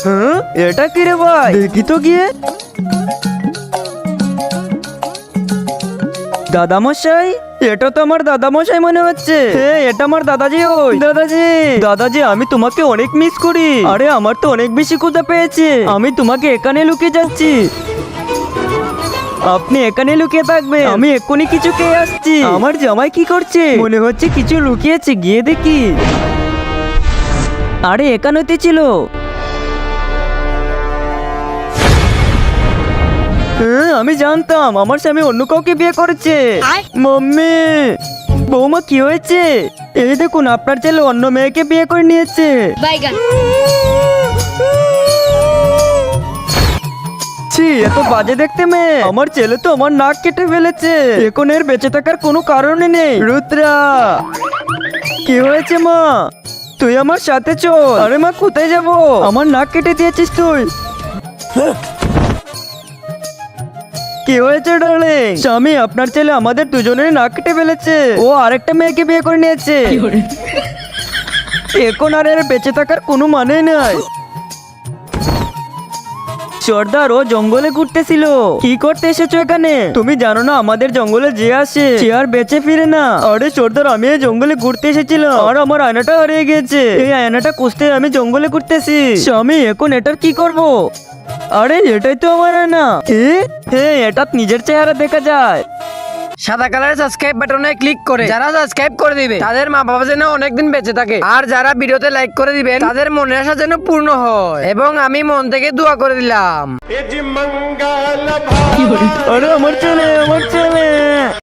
হ্যাঁ, এটা কি রে ভাই? দেখি তো গিয়ে। দাদামশাই, এটা তো আমার দাদামশাই মনে হচ্ছে। এটা আমার দাদাজি। ওই দাদাজি, দাদাজি আমি তোমাকে অনেক মিস করি। আরে আমার তো অনেক বেশি ক্ষুধা পেয়েছে, আমি তোমাকে এখানে লুকিয়ে যাচ্ছি। আপনি এখানে লুকিয়ে থাকবেন, আমি এক্ষুনি কিছু খেয়ে আসছি। আমার জামাই কি করছে? মনে হচ্ছে কিছু লুকিয়েছে, গিয়ে দেখি। আরে এখানেতে ছিল। হ্যাঁ, আমি জানতাম আমার স্বামী অন্য কাউকে বিয়ে করেছে। মাম্মি, বৌমা কি হয়েছে? এই দেখুন আপনার ছেলে অন্য মেয়েকে বিয়ে করে নিয়েছে। বাইগান। ছি, এত বাজে দেখতে মেয়ে। আমার ছেলে তো আমার নাক কেটে ফেলেছে। এখন এর বেঁচে থাকার কোনো কারণই নেই। রুদ্রা, কি হয়েছে মা? তুই আমার সাথে চল। আরে মা, কোথায় যাবো? আমার নাক কেটে দিয়েছিস তুই। কি হয়েছে ডার্লিং? স্বামী, আপনার ছেলে আমাদের দুজনের নাক কেটে ফেলেছে। ও আরেকটা মেয়েকে বিয়ে করে নিয়েছে। এখন আর এর বেঁচে থাকার কোনো মানে নাই। সর্দার, ও জঙ্গলে ঘুরতেছিল। কি করতে এসেছো এখানে? তুমি জানো না আমাদের জঙ্গলে যে আসে সে আর বেঁচে ফিরে না। আরে সর্দার, আমি এই জঙ্গলে ঘুরতে এসেছিলাম আর আমার আয়নাটা হারিয়ে গেছে। এই আয়নাটা খুঁজতে আমি জঙ্গলে ঘুরতেছি। স্বামী, এখন এটার কি করব? আরে এটাই তো আমার আয়না। কি? হ্যাঁ, এটা নিজের চেহারা দেখা যায়। সাদা কালারের সাবস্ক্রাইব বাটনে ক্লিক করে যারা সাবস্ক্রাইব করে দিবে তাদের মা বাবা যেন অনেকদিন বেঁচে থাকে, আর যারা ভিডিওতে লাইক করে দিবেন তাদের মনের আশা যেন পূর্ণ হয়, এবং আমি মন থেকে দোয়া করে দিলাম। আরে আমার ছেলে, আমার ছেলে।